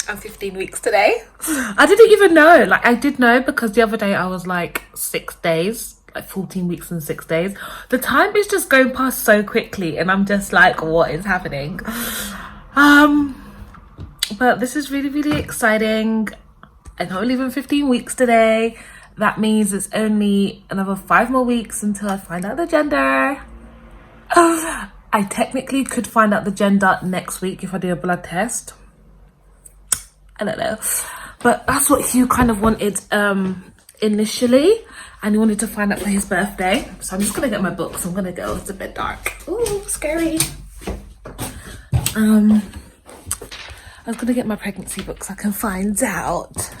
I'm 15 weeks today. I didn't even know. Like, I did know because the other day I was like 6 days, like 14 weeks and 6 days. The time is just going past so quickly and I'm just like, what is happening? But this is really, really exciting. I can't believe I'm 15 weeks today. That means it's only another 5 more weeks until I find out the gender. I technically could find out the gender next week if I do a blood test. I don't know. But that's what Hugh kind of wanted initially. And he wanted to find out for his birthday. So I'm just going to get my books. I'm going to go. It's a bit dark. Ooh, scary. I was going to get my pregnancy books. I can find out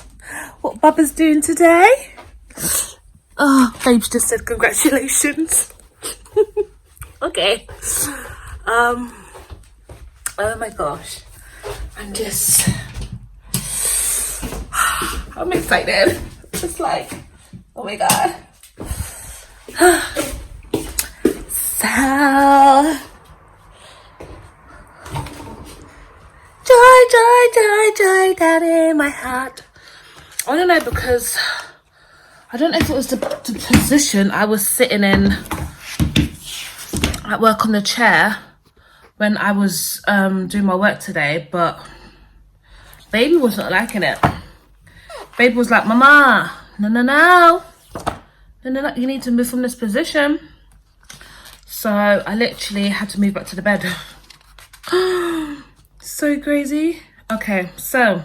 what Bubba's doing today. Oh, Babes just said congratulations. Okay. Oh my gosh. I'm excited. Just like, oh my god. So, joy down in my heart. I don't know, because I don't know if it was the position I was sitting in at work on the chair when I was doing my work today, but baby was not liking it. Baby was like, Mama, no, you need to move from this position. So I literally had to move back to the bed. So crazy. Okay, so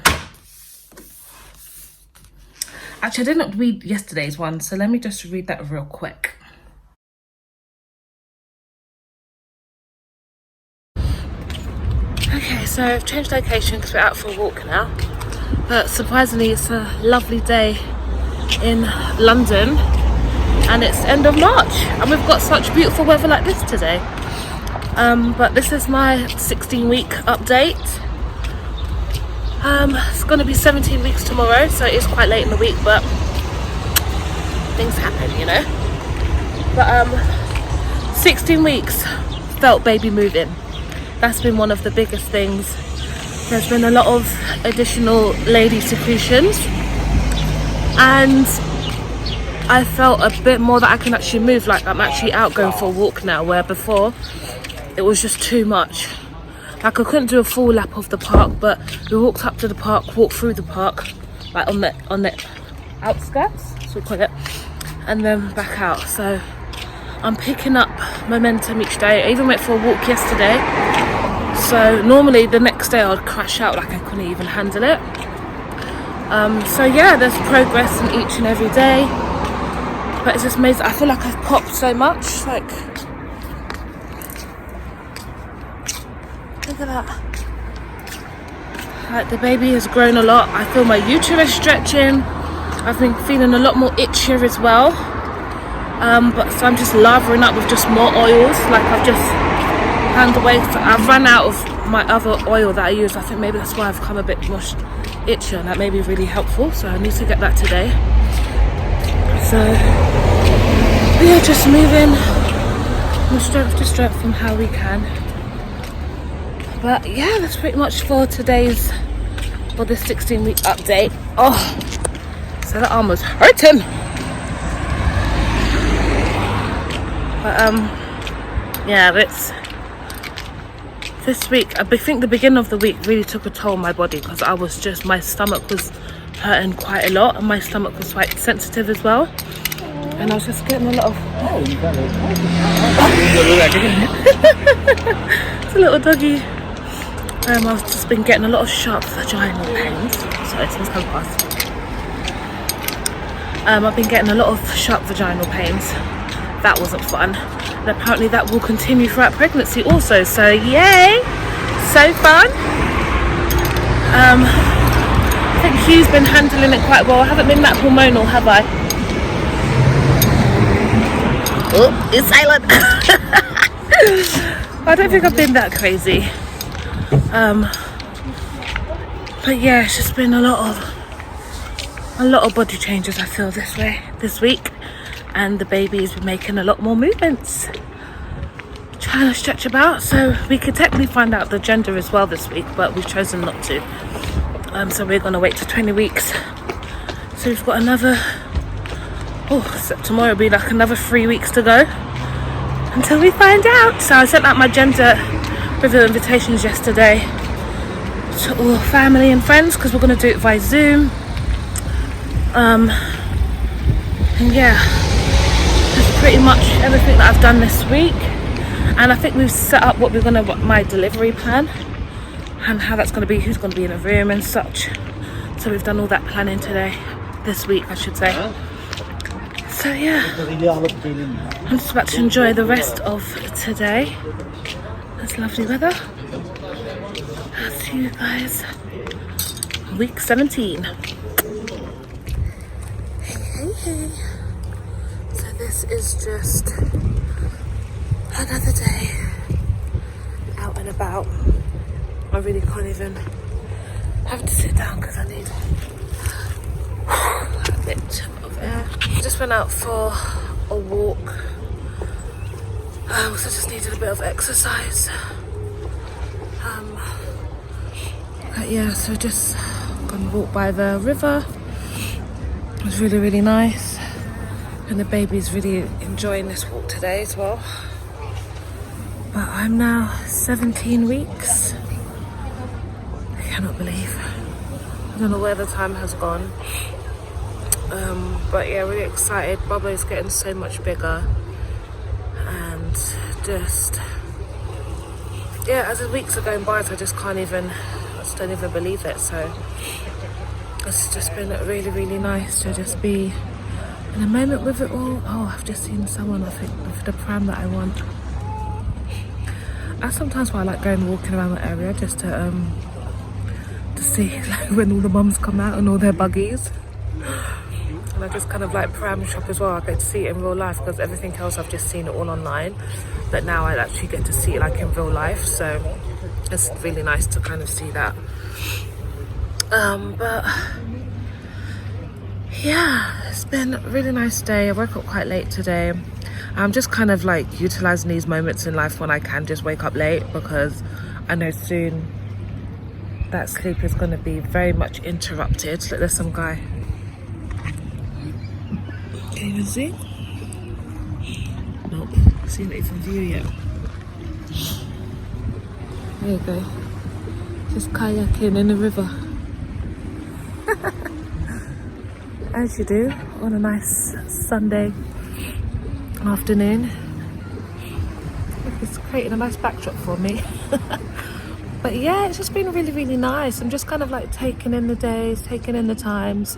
actually I didn't read yesterday's one, so let me just read that real quick. Okay, so I've changed location because we're out for a walk now. But surprisingly, it's a lovely day in London and it's end of March and we've got such beautiful weather like this today. But this is my 16-week update. It's going to be 17 weeks tomorrow, so it is quite late in the week, but things happen, you know. But 16 weeks felt baby moving. That's been one of the biggest things. There's been a lot of additional lady secretions and I felt a bit more that I can actually move, like I'm actually out going for a walk now, where before it was just too much. Like I couldn't do a full lap of the park, but we walked up to the park, walked through the park, like on the outskirts, so we call it, and then back out. So I'm picking up momentum each day. I even went for a walk yesterday. So normally the next day I'd crash out, like I couldn't even handle it. So yeah, there's progress in each and every day. But it's just amazing. I feel like I've popped so much. Like, look at that. Like the baby has grown a lot. I feel my uterus stretching. I've been feeling a lot more itchier as well. But so I'm just lathering up with just more oils. Like I've just found a way. I've run out of my other oil that I use. I think maybe that's why I've come a bit more itchy, and that may be really helpful. So I need to get that today. So yeah, just moving from strength to strength from how we can. But yeah, that's pretty much for this 16-week update. Oh, so that arm was hurting. But yeah, it's this week. I think the beginning of the week really took a toll on my body because my stomach was hurting quite a lot and my stomach was quite sensitive as well. And I was just getting a lot of... Oh, you got it. It's a little doggy. I've just been getting a lot of sharp vaginal pains. Sorry, someone's come past. I've been getting a lot of sharp vaginal pains. That wasn't fun. And apparently that will continue throughout pregnancy also. So yay! So fun. I think Hugh's been handling it quite well. I haven't been that hormonal, have I? Oh, it's silent. I don't think I've been that crazy. But yeah, it's just been a lot of body changes I feel this week, and the baby's been making a lot more movements, trying to stretch about, so we could technically find out the gender as well this week, but we've chosen not to. So we're gonna wait to 20 weeks. So we've got another, so tomorrow will be like another 3 weeks to go until we find out. So I sent out my gender reveal invitations yesterday to all family and friends because we're gonna do it via Zoom. And yeah, that's pretty much everything that I've done this week. And I think we've set up what my delivery plan and how that's gonna be, who's gonna be in the room and such. So we've done all that planning this week I should say. So yeah, I'm just about to enjoy the rest of today. It's lovely weather. I'll see you guys week 17. Hey. So this is just another day out and about. I really can't even have to sit down because I need a bit of air. Just went out for a walk. So I just needed a bit of exercise. But yeah, so just gonna walk by the river. It was really, really nice. And the baby's really enjoying this walk today as well. But I'm now 17 weeks. I cannot believe. I don't know where the time has gone. But yeah, really excited. Bubba is getting so much bigger. And just, yeah, as the weeks are going by, so I just don't even believe it. So it's just been really, really nice to just be in a moment with it all. Oh, I've just seen someone, I think, with the pram that I want. I sometimes I like going walking around the area just to see like when all the mums come out and all their buggies. And I just kind of like pram shop as well. I get to see it in real life because everything else I've just seen it all online. But now I actually get to see it like in real life. So it's really nice to kind of see that. But yeah, it's been a really nice day. I woke up quite late today. I'm just kind of like utilising these moments in life when I can just wake up late because I know soon that sleep is going to be very much interrupted. Look, there's some guy. Can you even see? Nope, seen it even view yet. There you go. Just kayaking in the river. As you do on a nice Sunday afternoon. It's creating a nice backdrop for me. But yeah, it's just been really, really nice. I'm just kind of like taking in the days, taking in the times.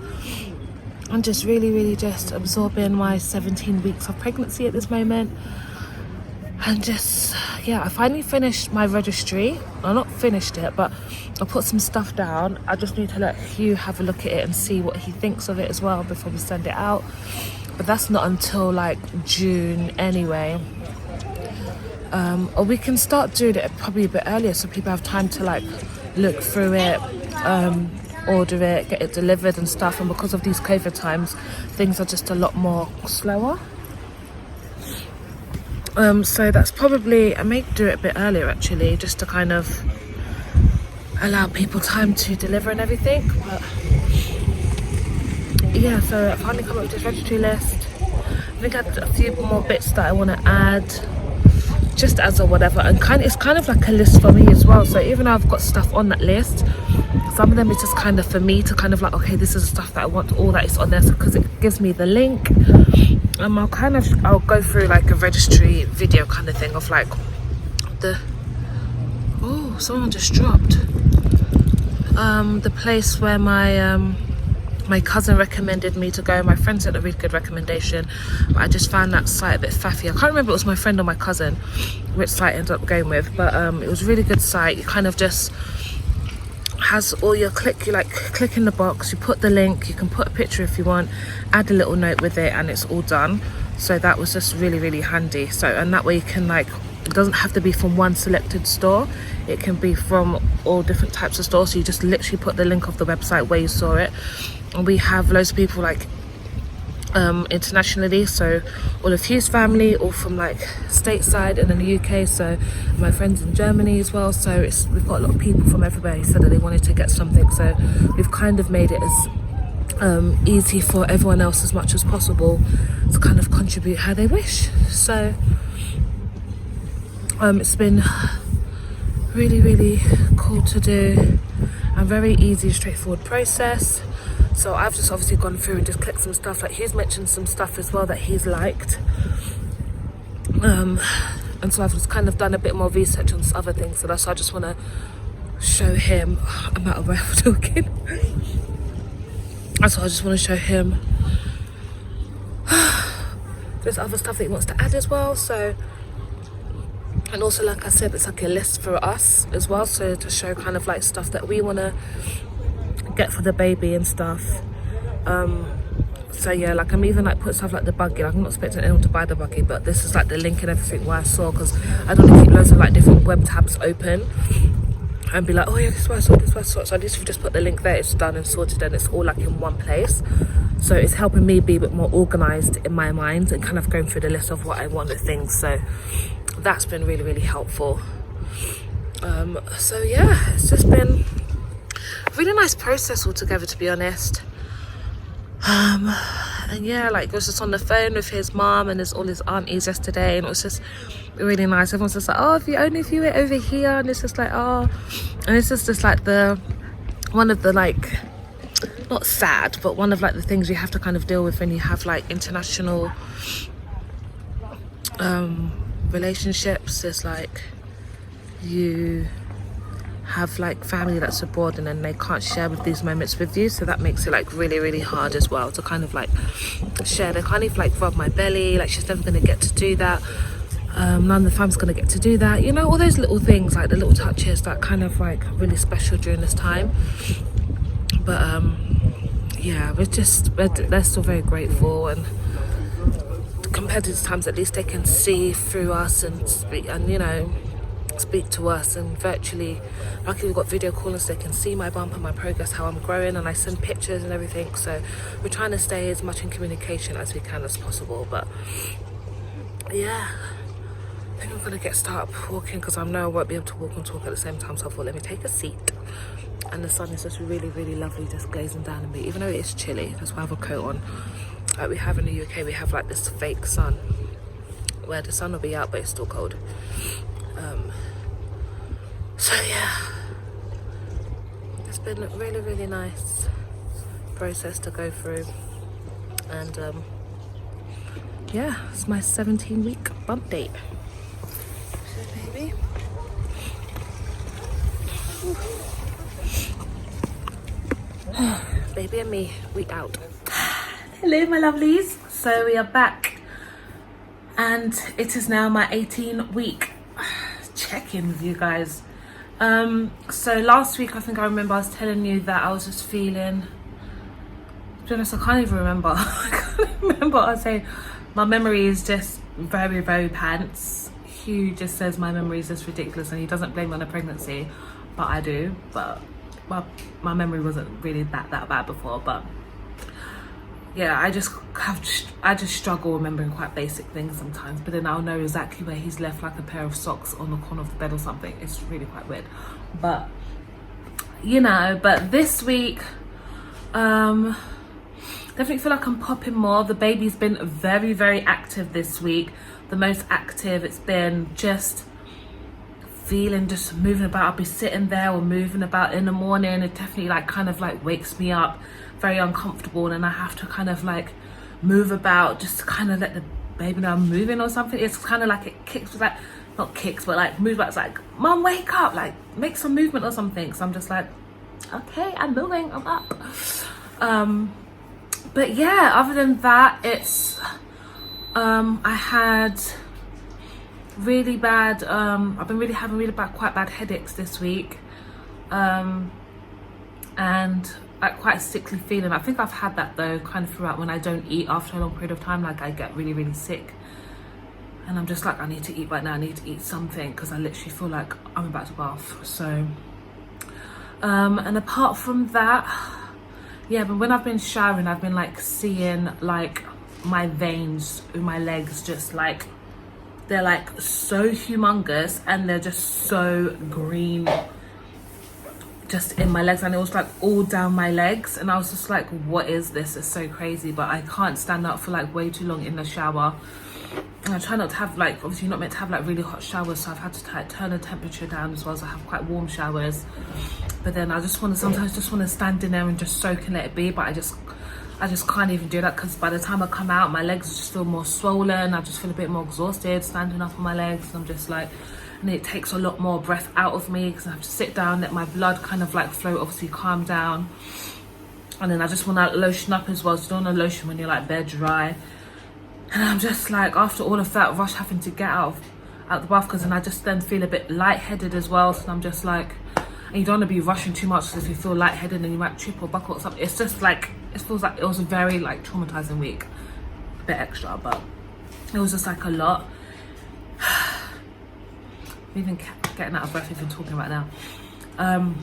I'm just really, really just absorbing my 17 weeks of pregnancy at this moment. And just, yeah, I finally finished my registry. Well, not finished it, but I put some stuff down. I just need to let Hugh have a look at it and see what he thinks of it as well before we send it out. But that's not until like June anyway. Or we can start doing it probably a bit earlier so people have time to like look through it, order it, get it delivered and stuff. And because of these COVID times, things are just a lot more slower. So that's probably, I may do it a bit earlier actually, just to kind of allow people time to deliver and everything. But yeah, so I finally come up with this registry list. I think I have a few more bits that I want to add, just as or whatever, and it's kind of like a list for me as well. So even though I've got stuff on that list, some of them is just kind of for me to kind of like, okay, this is the stuff that I want, all that is on there, because it gives me the link. I'll go through like a registry video kind of thing of like oh, someone just dropped the place where my cousin recommended me to go. My friend sent a really good recommendation, but I just found that site a bit faffy. I can't remember if it was my friend or my cousin which site I ended up going with, but it was a really good site. It kind of just has all your you like click in the box, you put the link, you can put a picture if you want, add a little note with it, and it's all done. So that was just really, really handy. So, and that way you can like, it doesn't have to be from one selected store, it can be from all different types of stores. So you just literally put the link of the website where you saw it. And we have loads of people like internationally, so all of his family, all from like stateside and in the UK, so my friends in Germany as well, so we've got a lot of people from everywhere. He said that they wanted to get something, so we've kind of made it as easy for everyone else as much as possible to kind of contribute how they wish. So it's been really cool to do, and very easy, straightforward process. So I've just obviously gone through and just clicked some stuff. Like he's mentioned some stuff as well that he's liked, and so I've just kind of done a bit more research on other things. So that's why I just want to show him. I'm out of breath talking. So I just want to show him there's other stuff that he wants to add as well. So, and also, like I said, it's like a list for us as well, so to show kind of like stuff that we want to get for the baby and stuff. So yeah, like I'm even like put stuff like the buggy. Like I'm not expecting anyone to buy the buggy, but this is like the link and everything where I saw, because I don't want to keep loads of like different web tabs open and be like, oh yeah, this is what I saw, this is what I saw. So I just put the link there, it's done and sorted, and it's all like in one place. So it's helping me be a bit more organized in my mind and kind of going through the list of what I want and things. So that's been really helpful. So yeah, it's just been a really nice process altogether, to be honest. And yeah, like I was just on the phone with his mom and all his aunties yesterday, and it was just really nice. Everyone's just like, oh, if you only view it over here, and it's just like, oh, and it's just like one of the like, not sad, but one of like the things you have to kind of deal with when you have like international relationships. Is like you have like family that's abroad, and then they can't share with these moments with you, so that makes it like really hard as well to kind of like share. They can't even like rub my belly, like she's never going to get to do that. None of the fam's going to get to do that, you know, all those little things, like the little touches that kind of like really special during this time. But yeah, they're still very grateful, and compared to the times, at least they can see through us and speak, and you know, speak to us, and virtually, luckily we've got video calls so they can see my bump and my progress, how I'm growing, and I send pictures and everything. So we're trying to stay as much in communication as we can as possible. But yeah, I think I'm gonna start walking, because I know I won't be able to walk and talk at the same time. So I thought, let me take a seat. And the sun is just really lovely, just glazing down on me, even though it is chilly. That's why I have a coat on. Like we have in the UK, we have like this fake sun where the sun will be out but it's still cold. So yeah, it's been a really nice process to go through, and yeah, it's my 17-week bump date. So baby, baby and me, we out. Hello my lovelies, so we are back, and it is now my 18-week check-in with you guys. So last week, I think I remember I was telling you that I was just feeling, to be honest, I can't even remember. I can't remember what I was saying. My memory is just very pants. Hugh just says my memory is just ridiculous, and he doesn't blame me on a pregnancy, but I do. But my memory wasn't really that bad before. But yeah, I just struggle remembering quite basic things sometimes, but then I'll know exactly where he's left like a pair of socks on the corner of the bed or something. It's really quite weird. But you know, but this week definitely feel like I'm popping more. The baby's been very active this week, the most active it's been. Just feeling, just moving about. I'll be sitting there or moving about in the morning. It definitely like kind of like wakes me up very uncomfortable, and I have to kind of like move about just to kind of let the baby know I'm moving or something. It's kind of like it kicks, like not kicks, but like moves back. It's like, mom, wake up, like make some movement or something. So I'm just like, okay, I'm moving, I'm up. But yeah, other than that, it's I had really bad I've been really having quite bad headaches this week, and like quite a sickly feeling. I think I've had that though kind of throughout when I don't eat after a long period of time. Like I get really sick, and I'm just like, I need to eat right now, I need to eat something, because I literally feel like I'm about to bath. So and apart from that, yeah, but when I've been showering, I've been like seeing like my veins in my legs just like, they're like so humongous, and they're just so green just in my legs, and it was like all down my legs, and I was just like, what is this? It's so crazy. But I can't stand up for like way too long in the shower, and I try not to have like, obviously you're not meant to have like really hot showers, so I've had to turn the temperature down as well, so I have quite warm showers. But then I just want to sometimes just want to stand in there and just soak and let it be, but I just can't even do that, because by the time I come out, my legs just feel more swollen. I just feel a bit more exhausted standing up on my legs, and I'm just like, and it takes a lot more breath out of me, because I have to sit down, let my blood kind of like flow, obviously calm down. And then I just want to lotion up as well, so you don't want to lotion when you're like bare dry. And I'm just like, after all of that rush having to get out the bath, because then I just then feel a bit lightheaded as well, so I'm just like, and you don't want to be rushing too much, because if you feel lightheaded and you might trip or buckle or something, it's just like, it feels like it was a very like traumatizing week, a bit extra, but it was just like a lot. I'm even getting out of breath even talking about now.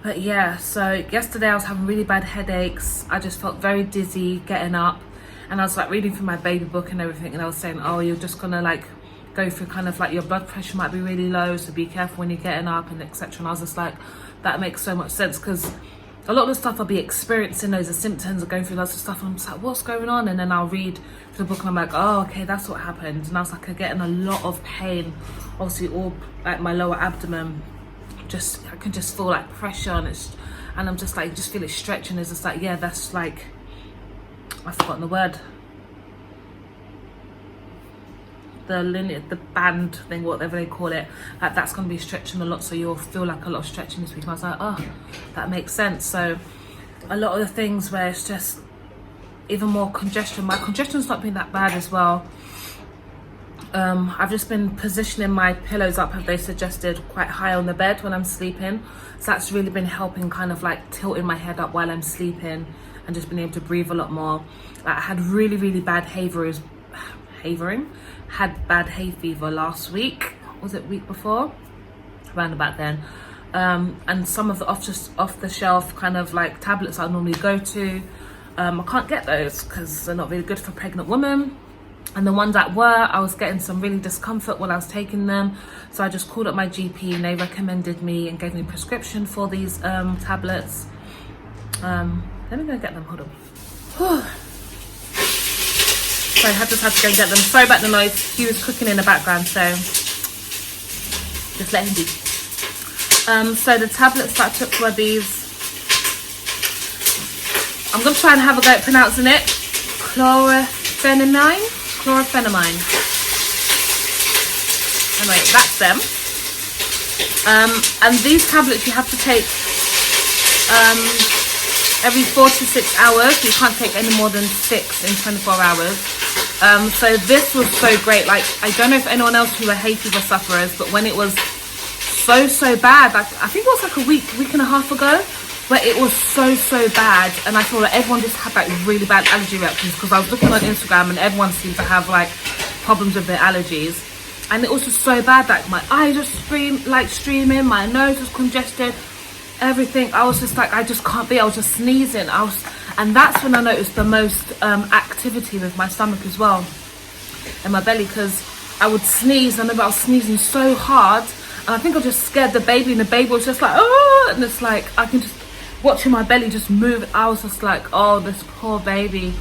But yeah, so yesterday I was having really bad headaches. I just felt very dizzy getting up, and I was like reading through my baby book and everything, and I was saying, oh, you're just gonna like go through kind of like, your blood pressure might be really low, so be careful when you're getting up and etc. And I was just like, that makes so much sense, because a lot of the stuff I'll be experiencing, those are symptoms of going through lots of stuff, and I'm just like, what's going on? And then I'll read the book and I'm like, oh, okay, that's what happened. And I was like, I'm getting a lot of pain, obviously all like my lower abdomen, just I can just feel like pressure, and I'm just like, just feel it stretching. It's just like, yeah, that's like, I've forgotten the word, the band thing, whatever they call it, like that's going to be stretching a lot, so you'll feel like a lot of stretching this week. And I was like, oh, that makes sense. So a lot of the things where it's just even more congestion, my congestion's not been that bad as well. I've just been positioning my pillows up, have they suggested, quite high on the bed when I'm sleeping, so that's really been helping, kind of like tilting my head up while I'm sleeping, and just being able to breathe a lot more. I had really bad had bad hay fever last week, was it week before, around about then. And some of the off the shelf kind of like tablets I normally go to, I can't get those because they're not really good for pregnant women. And the ones that were, I was getting some really discomfort while I was taking them, so I just called up my GP and they recommended me and gave me a prescription for these tablets. Let me go get them, hold on. So I just had to go and get them. Sorry about the noise, he was cooking in the background, so just let him be. So the tablets that I took were these, I'm going to try and have a go at pronouncing it, chlorophenamine. Anyway, that's them. And these tablets you have to take every 4 to 6 hours. You can't take any more than 6 in 24 hours. So this was so great. Like, I don't know if anyone else who were hay fever sufferers, but when it was so bad, like I think it was like a week and a half ago, where it was so bad, and I feel like everyone just had like really bad allergy reactions, because I was looking on Instagram and everyone seemed to have like problems with their allergies, and it was just so bad, like my eyes just streaming, my nose was congested, everything. I was just like, I just can't be. I was just sneezing. And that's when I noticed the most activity with my stomach as well, and my belly, because I would sneeze. I remember I was sneezing so hard, and I think I just scared the baby, and the baby was just like, oh, and it's like I can just watching my belly just move. I was just like, oh, this poor baby.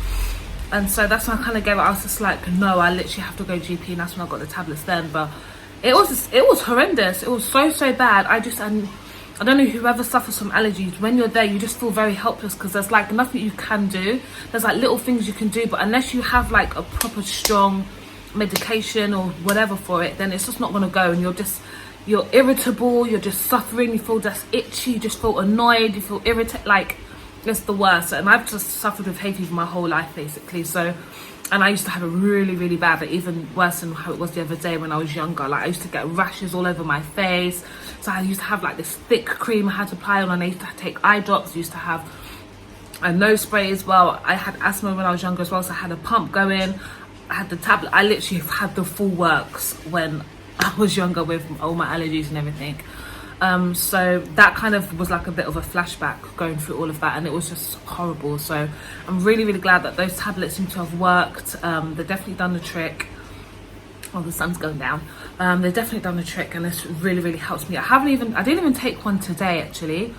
And so that's when I kind of gave up. I was just like, no, I literally have to go GP, and that's when I got the tablets then. But it was horrendous. It was so bad. I don't know, whoever suffers from allergies, when you're there, you just feel very helpless, because there's like nothing you can do. There's like little things you can do, but unless you have like a proper strong medication or whatever for it, then it's just not going to go, and you're irritable, you're just suffering, you feel just itchy, you just feel annoyed, you feel irritated, like it's the worst. And I've just suffered with hay fever my whole life basically, so, and I used to have it really bad, but even worse than how it was the other day when I was younger. Like I used to get rashes all over my face, so I used to have like this thick cream I had to apply on, and I used to take eye drops, used to have a nose spray as well. I had asthma when I was younger as well, so I had a pump going, I had the tablet. I literally had the full works when I was younger with all my allergies and everything. So that kind of was like a bit of a flashback going through all of that, and it was just horrible. So I'm really, really glad that those tablets seem to have worked. They've definitely done the trick. Oh, the sun's going down. They've definitely done the trick, and this really, really helps me. I didn't even take one today, actually.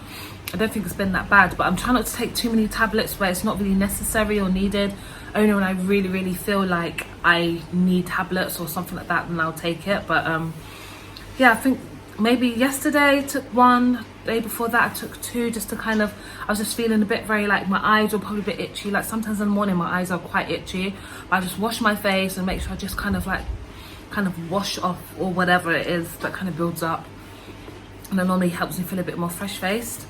I don't think it's been that bad, but I'm trying not to take too many tablets where it's not really necessary or needed. Only when I really, really feel like I need tablets or something like that, then I'll take it. But yeah, I think maybe yesterday I took one, day before that I took two, just to kind of, I was just feeling a bit very, like, my eyes were probably a bit itchy. Like sometimes in the morning my eyes are quite itchy, but I just wash my face and make sure I just kind of wash off or whatever it is that kind of builds up, and it normally helps me feel a bit more fresh faced.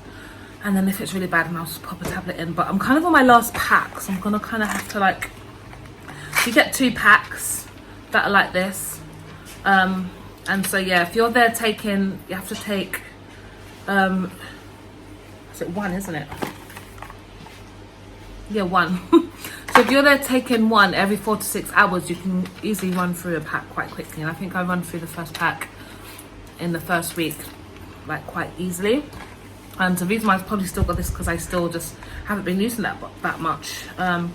And then if it's really bad, then I'll just pop a tablet in. But I'm kind of on my last pack, so I'm gonna kind of have to, like, you get 2 packs that are like this. And so yeah, if you're there taking, you have to take, is it 1, isn't it? Yeah, 1. So if you're there taking 1 every 4 to 6 hours, you can easily run through a pack quite quickly. And I think I run through the first pack in the first week, like, quite easily. And the reason why I've probably still got this because I still just haven't been using that much. But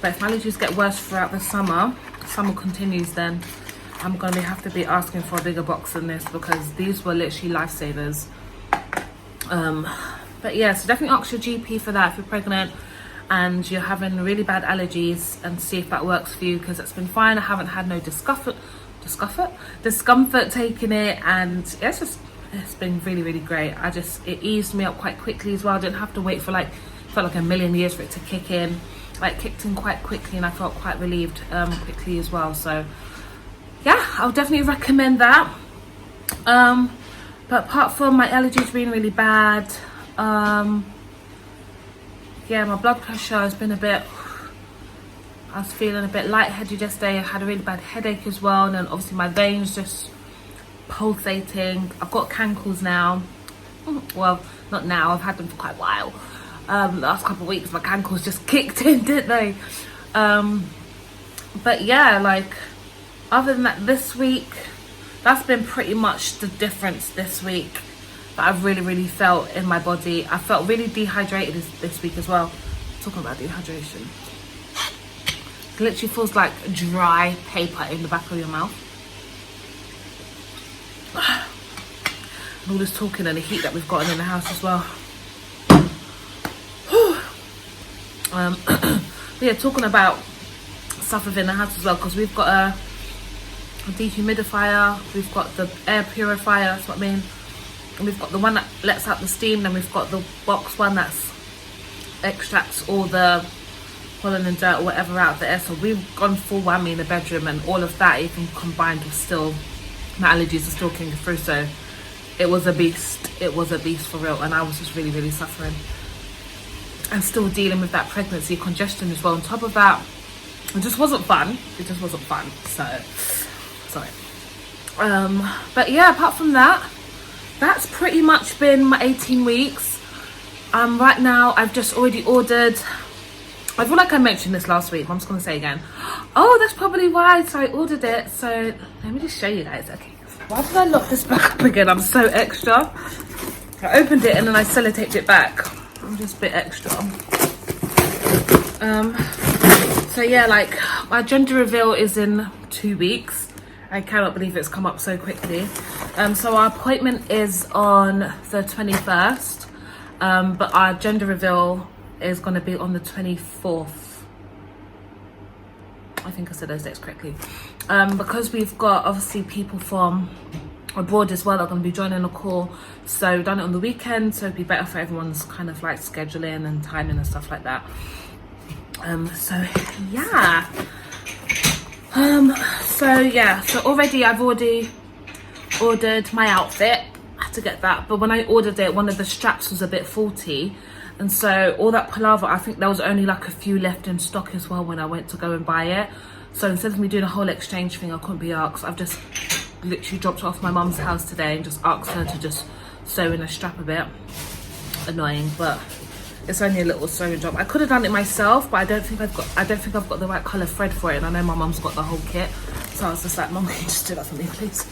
if my allergies get worse throughout the summer continues, then I'm going to have to be asking for a bigger box than this, because these were literally lifesavers. But yeah, so definitely ask your GP for that if you're pregnant and you're having really bad allergies, and see if that works for you, because it's been fine. I haven't had no discomfort taking it, and it's been really, really great. It eased me up quite quickly as well. I didn't have to wait for felt like a million years for it to kick in. Like, kicked in quite quickly, and I felt quite relieved quickly as well. So yeah, I'll definitely recommend that. But apart from my allergies being really bad, yeah, my blood pressure has been I was feeling a bit lightheaded yesterday. I had a really bad headache as well, and then obviously my veins just pulsating. I've got cankles now. Well, not now, I've had them for quite a while. The last couple of weeks my cankles just kicked in, didn't they? But yeah, like, other than that, this week, that's been pretty much the difference this week that I've really, really felt in my body. I felt really dehydrated this week as well. Talking about dehydration, it literally feels like dry paper in the back of your mouth. And all this talking and the heat that we've gotten in the house as well. Yeah, talking about stuff within the house as well, because we've got a dehumidifier, we've got the air purifier, that's what I mean, and we've got the one that lets out the steam, then we've got the box one that extracts all the pollen and dirt or whatever out of the air. So we've gone full whammy in the bedroom, and all of that even combined with still my allergies are still kicking through. So it was a beast for real, and I was just really, really suffering, and still dealing with that pregnancy congestion as well on top of that. It just wasn't fun. So sorry. But yeah, apart from that, that's pretty much been my 18 weeks. Right now I've just already ordered, I feel like I mentioned this last week, but I'm just gonna say again. Oh, that's probably why. So I ordered it. So let me just show you guys. Okay, why did I lock this back up again? I'm so extra. I opened it and then I sellotaped it back. I'm just a bit extra. So yeah, like, my gender reveal is in 2 weeks. I cannot believe it's come up so quickly. So our appointment is on the 21st, but our gender reveal is going to be on the 24th. I think I said those dates correctly. Because we've got obviously people from abroad as well that are going to be joining the call, so we've done it on the weekend, so it'd be better for everyone's kind of like scheduling and timing and stuff like that. So yeah. So already I've already ordered my outfit. I had to get that, but when I ordered it, one of the straps was a bit faulty, and so all that palaver, I think there was only like a few left in stock as well when I went to go and buy it. So instead of me doing a whole exchange thing, I couldn't be asked. I've just literally dropped it off my mum's house today and just asked her to just sew in a strap a bit. Annoying, but it's only a little sewing job. I could have done it myself, but I don't think I've got the right colour thread for it, and I know my mum's got the whole kit. So I was just like, Mum, can you just do that for me, please?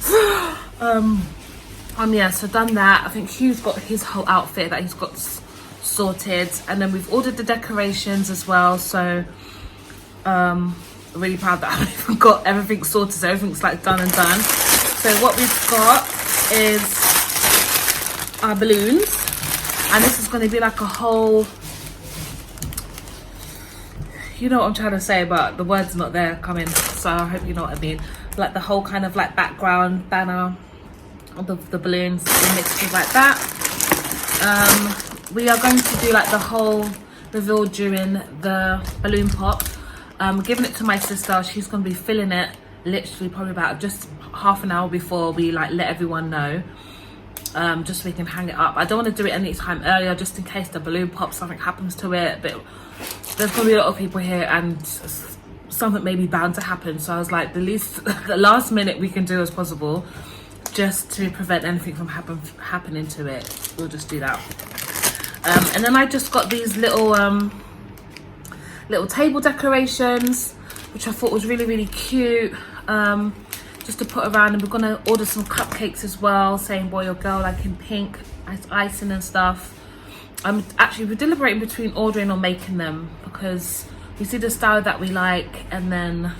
Yeah, so done that. I think Hugh's got his whole outfit that he's got sorted, and then we've ordered the decorations as well. So really proud that I've even got everything sorted, so everything's like done and done. So what we've got is our balloons, and this is going to be like a whole, you know what I'm trying to say, but the word's not there coming, so I hope you know what I mean. Like the whole kind of like background banner of the balloons mixed like that. We are going to do like the whole reveal during the balloon pop. Giving it to my sister. She's going to be filling it literally probably about just half an hour before we like let everyone know, just so we can hang it up. I don't want to do it any time earlier just in case the balloon pops, something happens to it, but there's going to be a lot of people here and something may be bound to happen, so I was like, the last minute we can do as possible just to prevent anything from happening to it, we'll just do that. And then I just got these little table decorations, which I thought was really, really cute, just to put around. And we're gonna order some cupcakes as well, saying boy or girl, like in pink, icing and stuff. We're deliberating between ordering or making them, because we see the style that we like, and then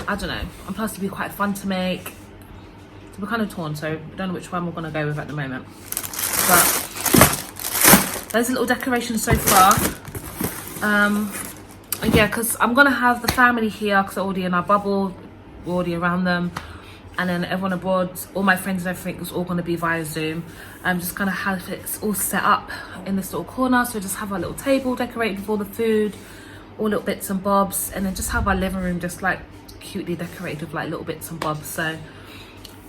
I don't know, and plus it'd be quite fun to make. So we're kind of torn, so we don't know which one we're gonna go with at the moment. But there's a little decoration so far. Yeah, because I'm gonna have the family here because they're already in our bubble, we're already around them, and then everyone abroad, all my friends and everything is all gonna be via Zoom. I'm just gonna have it all set up in this little corner, so just have our little table decorated with all the food, all little bits and bobs, and then just have our living room just like cutely decorated with like little bits and bobs. So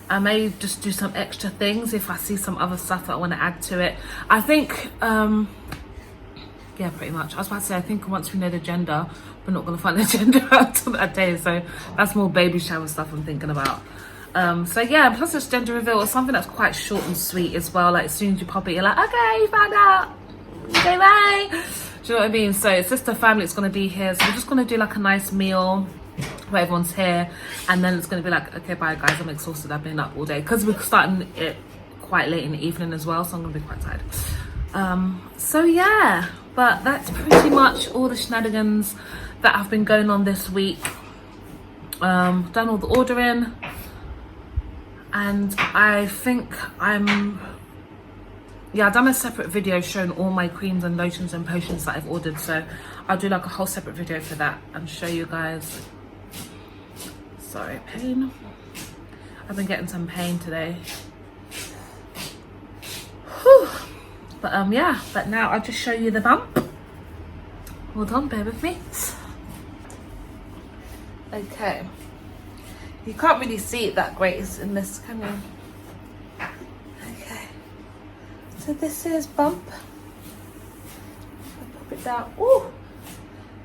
I may just do some extra things if I see some other stuff that I want to add to it. I think yeah, pretty much. I was about to say, I think once we know the gender, we're not going to find the gender out on that day. So that's more baby shower stuff I'm thinking about. So yeah, plus this gender reveal is something that's quite short and sweet as well. Like as soon as you pop it, you're like, okay, you found out. Okay, bye. Do you know what I mean? So it's just the family that's going to be here. So we're just going to do like a nice meal where everyone's here. And then it's going to be like, okay, bye guys, I'm exhausted. I've been up all day. Because we're starting it quite late in the evening as well. So I'm going to be quite tired. So yeah. But that's pretty much all the shenanigans that have been going on this week. Done all the ordering, and I think I've done a separate video showing all my creams and lotions and potions that I've ordered, so I'll do like a whole separate video for that and show you guys. Sorry, pain. I've been getting some pain today. Whew. But yeah, but now I'll just show you the bump. Hold on, bear with me. Okay. You can't really see it that great in this, can you? Okay. So this is bump. I'll pop it down. Ooh!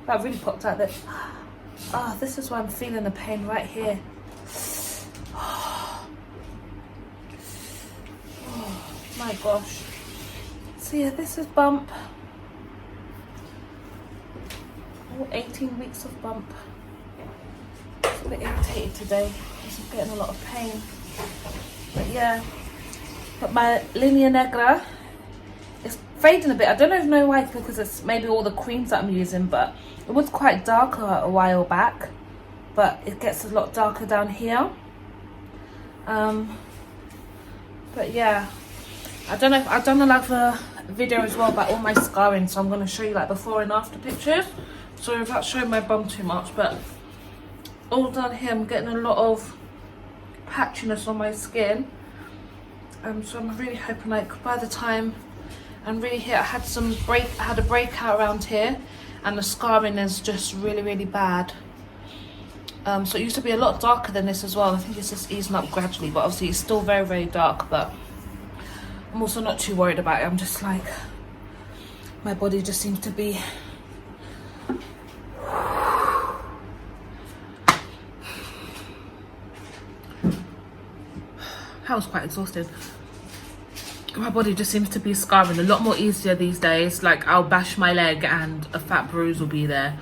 That really popped out there. Ah, this is why I'm feeling the pain right here. Oh my gosh. So yeah, this is bump. All 18 weeks of bump. It's a bit irritated today because I'm getting a lot of pain. But yeah, but my linea negra is fading a bit. I don't know why, because it's maybe all the creams that I'm using, but it was quite darker a while back, but it gets a lot darker down here. But yeah, I don't know if I've done another video as well about all my scarring, so I'm going to show you like before and after pictures. Sorry if that's showing my bum too much, but all down here I'm getting a lot of patchiness on my skin. So I'm really hoping like by the time I'm really here, I had a breakout around here, and the scarring is just really, really bad. So it used to be a lot darker than this as well. I think it's just easing up gradually, but obviously it's still very, very dark, but I'm also not too worried about it. I'm just like, my body just seems to be I was quite exhausted. My body just seems to be scarring a lot more easier these days. Like I'll bash my leg and a fat bruise will be there.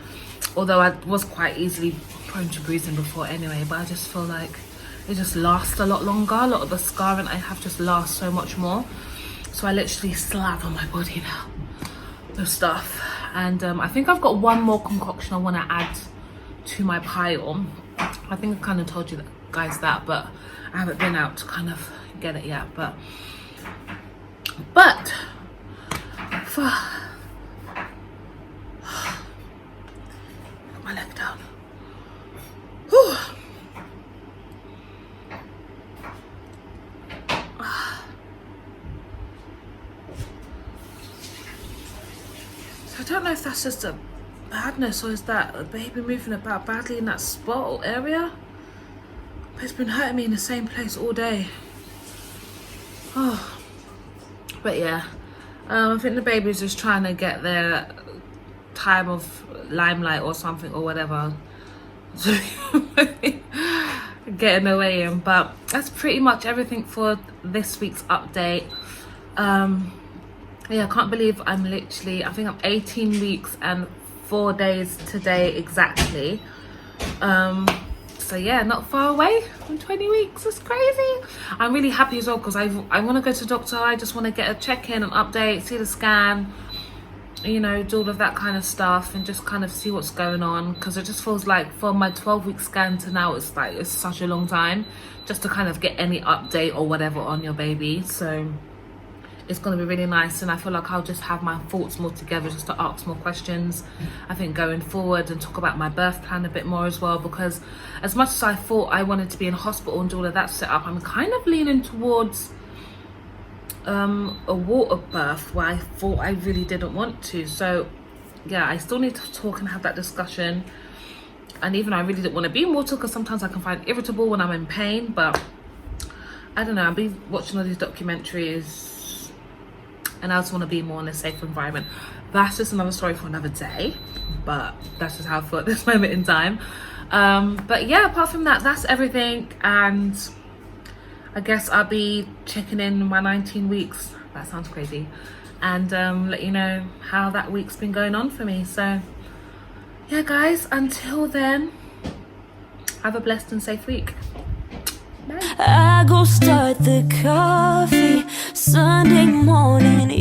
Although I was quite easily prone to bruising before anyway, but I just feel like it just lasts a lot longer. A lot of the scarring I have just lasts so much more. So I literally slather my body now with stuff. And I think I've got one more concoction I want to add to my pile. I think I kind of told you guys that, but I haven't been out to kind of get it yet. But for put my leg down. Whew. So I don't know if that's just a badness or is that a baby moving about badly in that spot or area. But it's been hurting me in the same place all day. Oh, but yeah, I think the baby's just trying to get their time of limelight or something or whatever. Getting away in, but that's pretty much everything for this week's update. Yeah, I can't believe I'm literally, I think I'm 18 weeks and 4 days today exactly. So yeah, not far away from 20 weeks. It's crazy. I'm really happy as well because I want to go to the doctor. I just want to get a check-in, an update, see the scan, you know, do all of that kind of stuff and just kind of see what's going on, because it just feels like from my 12-week scan to now, it's like it's such a long time just to kind of get any update or whatever on your baby. So it's going to be really nice, and I feel like I'll just have my thoughts more together just to ask more questions, I think, going forward, and talk about my birth plan a bit more as well, because as much as I thought I wanted to be in hospital and do all of that set up, I'm kind of leaning towards a water birth where I thought I really didn't want to. So yeah, I still need to talk and have that discussion, and even I really didn't want to be in water because sometimes I can find irritable when I'm in pain, but I don't know, I'll be watching all these documentaries and I just want to be more in a safe environment. That's just another story for another day, but that's just how I feel at this moment in time. But yeah, apart from that, that's everything, and I guess I'll be checking in my 19 weeks. That sounds crazy. And let you know how that week's been going on for me. So yeah, guys, until then, have a blessed and safe week. Bye. I go start the coffee Sunday morning.